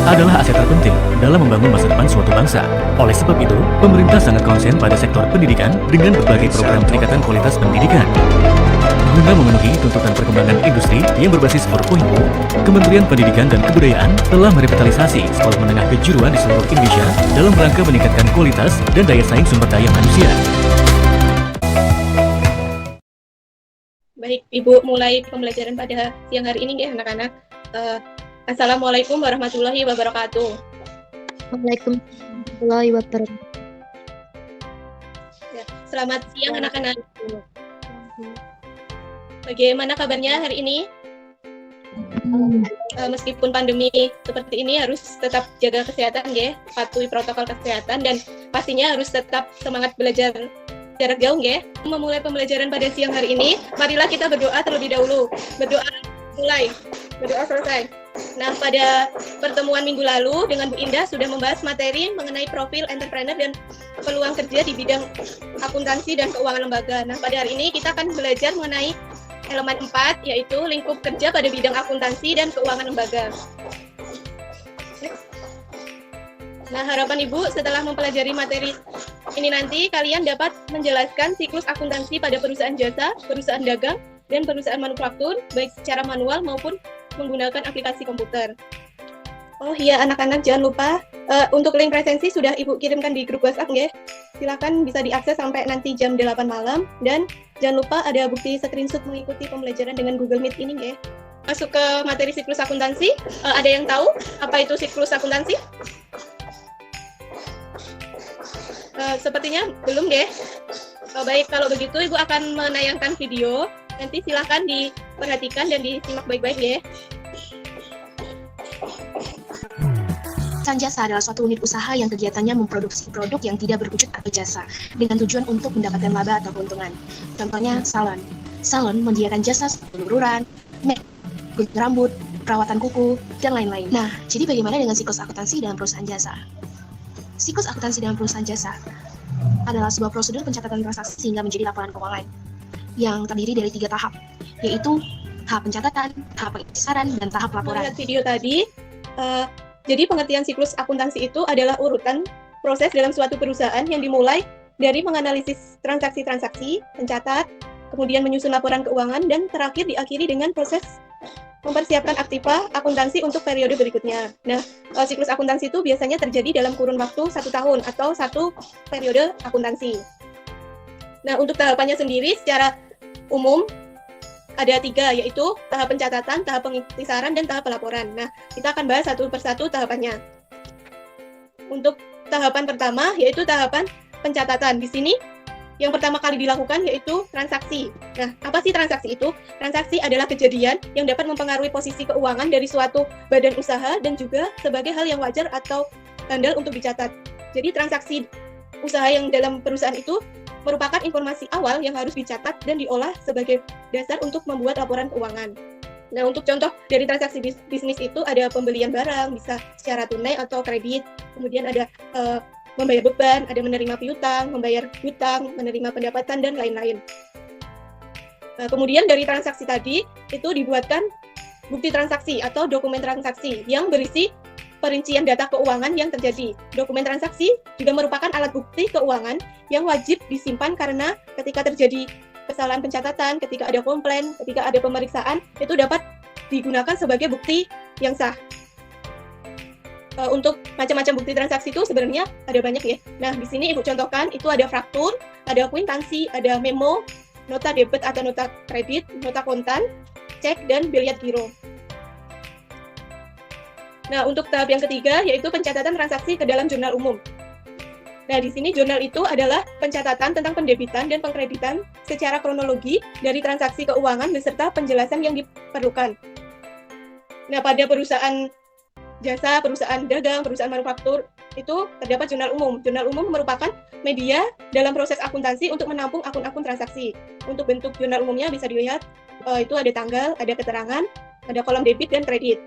adalah aset terpenting dalam membangun masa depan suatu bangsa. Oleh sebab itu, pemerintah sangat konsen pada sektor pendidikan dengan berbagai program peningkatan kualitas pendidikan. Guna memenuhi tuntutan perkembangan industri yang berbasis 4.0, Kementerian Pendidikan dan Kebudayaan telah merevitalisasi sekolah menengah kejuruan di seluruh Indonesia dalam rangka meningkatkan kualitas dan daya saing sumber daya manusia. Baik, Ibu mulai pembelajaran pada siang hari ini ya anak-anak. Assalamualaikum warahmatullahi wabarakatuh. Waalaikumsalam warahmatullahi wabarakatuh. Ya, selamat siang anak-anak. Bagaimana kabarnya hari ini? Meskipun pandemi seperti ini harus tetap jaga kesehatan ya, patuhi protokol kesehatan dan pastinya harus tetap semangat belajar jarak jauh ya. Memulai pembelajaran pada siang hari ini, marilah kita berdoa terlebih dahulu. Berdoa mulai, berdoa selesai. Nah, pada pertemuan minggu lalu dengan Bu Indah sudah membahas materi mengenai profil entrepreneur dan peluang kerja di bidang akuntansi dan keuangan lembaga. Nah, pada hari ini kita akan belajar mengenai elemen 4, yaitu lingkup kerja pada bidang akuntansi dan keuangan lembaga. Nah, harapan Ibu setelah mempelajari materi ini nanti kalian dapat menjelaskan siklus akuntansi pada perusahaan jasa, perusahaan dagang, dan perusahaan manufaktur, baik secara manual maupun menggunakan aplikasi komputer. Oh iya anak-anak, jangan lupa untuk link presensi sudah Ibu kirimkan di grup WhatsApp ya. Silakan bisa diakses sampai nanti jam 8 malam, dan jangan lupa ada bukti screenshot mengikuti pembelajaran dengan Google Meet ini ya. Masuk ke materi siklus akuntansi, ada yang tahu apa itu siklus akuntansi? Sepertinya belum deh. Baik, kalau begitu Ibu akan menayangkan video. Nanti silakan diperhatikan dan disimak baik-baik ya. Perusahaan jasa adalah suatu unit usaha yang kegiatannya memproduksi produk yang tidak berwujud atau jasa dengan tujuan untuk mendapatkan laba atau keuntungan. Contohnya salon. Salon menyediakan jasa pengururan, gunting rambut, perawatan kuku, dan lain-lain. Nah, jadi bagaimana dengan siklus akuntansi dalam perusahaan jasa? Siklus akuntansi dalam perusahaan jasa adalah sebuah prosedur pencatatan transaksi sehingga menjadi laporan keuangan yang terdiri dari 3 tahap, yaitu tahap pencatatan, tahap pengesaran, dan tahap laporan. Melihat video tadi, jadi pengertian siklus akuntansi itu adalah urutan proses dalam suatu perusahaan yang dimulai dari menganalisis transaksi-transaksi, mencatat, kemudian menyusun laporan keuangan, dan terakhir diakhiri dengan proses mempersiapkan aktiva akuntansi untuk periode berikutnya. Nah, siklus akuntansi itu biasanya terjadi dalam kurun waktu 1 tahun atau 1 periode akuntansi. Nah, untuk tahapannya sendiri secara umum ada 3, yaitu tahap pencatatan, tahap pengesaran, dan tahap pelaporan. Nah, kita akan bahas satu persatu tahapannya. Untuk tahapan pertama, yaitu tahapan pencatatan. Di sini, yang pertama kali dilakukan yaitu transaksi. Nah, apa sih transaksi itu? Transaksi adalah kejadian yang dapat mempengaruhi posisi keuangan dari suatu badan usaha dan juga sebagai hal yang wajar atau handal untuk dicatat. Jadi, transaksi usaha yang dalam perusahaan itu merupakan informasi awal yang harus dicatat dan diolah sebagai dasar untuk membuat laporan keuangan. Nah, untuk contoh dari transaksi bisnis itu ada pembelian barang, bisa secara tunai atau kredit, kemudian ada membayar beban, ada menerima piutang, membayar hutang, menerima pendapatan, dan lain-lain. Kemudian dari transaksi tadi, itu dibuatkan bukti transaksi atau dokumen transaksi yang berisi perincian data keuangan yang terjadi. Dokumen transaksi juga merupakan alat bukti keuangan yang wajib disimpan karena ketika terjadi kesalahan pencatatan, ketika ada komplain, ketika ada pemeriksaan, itu dapat digunakan sebagai bukti yang sah. Untuk macam-macam bukti transaksi itu sebenarnya ada banyak ya. Nah, di sini Ibu contohkan itu ada faktur, ada kwitansi, ada memo, nota debit atau nota kredit, nota kontan, cek, dan biliet giro. Nah, untuk tahap yang ketiga yaitu pencatatan transaksi ke dalam jurnal umum. Nah, di sini jurnal itu adalah pencatatan tentang pendebitan dan pengkreditan secara kronologi dari transaksi keuangan beserta penjelasan yang diperlukan. Nah, pada perusahaan jasa, perusahaan dagang, perusahaan manufaktur itu terdapat jurnal umum. Jurnal umum merupakan media dalam proses akuntansi untuk menampung akun-akun transaksi. Untuk bentuk jurnal umumnya bisa dilihat itu ada tanggal, ada keterangan, ada kolom debit dan kredit.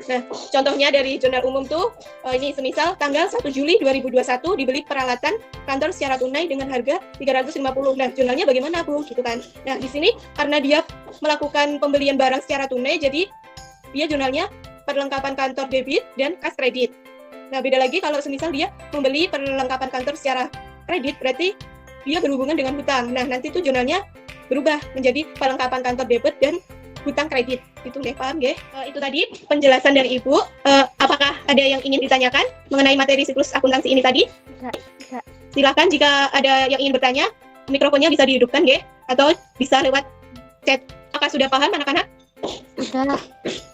Nah, contohnya dari jurnal umum tuh, ini semisal tanggal 1 Juli 2021 dibeli peralatan kantor secara tunai dengan harga 350. Nah, jurnalnya bagaimana, Bu? Gitu kan. Nah, di sini karena dia melakukan pembelian barang secara tunai, jadi dia jurnalnya perlengkapan kantor debit dan kas kredit. Nah, beda lagi kalau semisal dia membeli perlengkapan kantor secara kredit, berarti dia berhubungan dengan hutang. Nah, nanti tuh jurnalnya berubah menjadi perlengkapan kantor debit dan hutang kredit. Itu nggih, paham nggih? Itu tadi penjelasan dari Ibu. Apakah ada yang ingin ditanyakan mengenai materi siklus akuntansi ini tadi? Bisa. Silakan jika ada yang ingin bertanya, mikrofonnya bisa dihidupkan nggih, atau bisa lewat chat. Apakah sudah paham anak-anak? Sudah.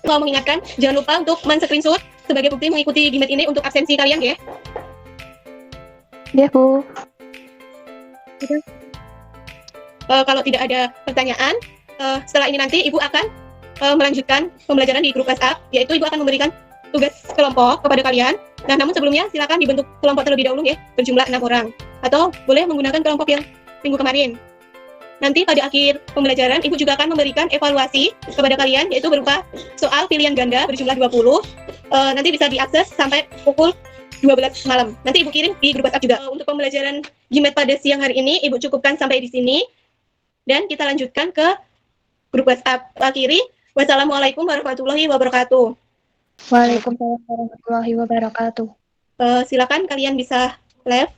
Mau mengingatkan, jangan lupa untuk men-screenshot sebagai bukti mengikuti GMAT ini untuk absensi kalian ya. Ya, Bu. Kalau tidak ada pertanyaan, setelah ini nanti Ibu akan melanjutkan pembelajaran di grup WhatsApp, yaitu Ibu akan memberikan tugas kelompok kepada kalian. Nah, namun sebelumnya silakan dibentuk kelompok terlebih dahulu ya, berjumlah 6 orang. Atau boleh menggunakan kelompok yang minggu kemarin. Nanti pada akhir pembelajaran, Ibu juga akan memberikan evaluasi kepada kalian, yaitu berupa soal pilihan ganda berjumlah 20. Nanti bisa diakses sampai pukul 12 malam. Nanti Ibu kirim di grup WhatsApp juga. Untuk pembelajaran GMAT pada siang hari ini, Ibu cukupkan sampai di sini. Dan kita lanjutkan ke grup WhatsApp. Akhiri, wassalamualaikum warahmatullahi wabarakatuh. Waalaikumsalam warahmatullahi wabarakatuh. Silakan kalian bisa live.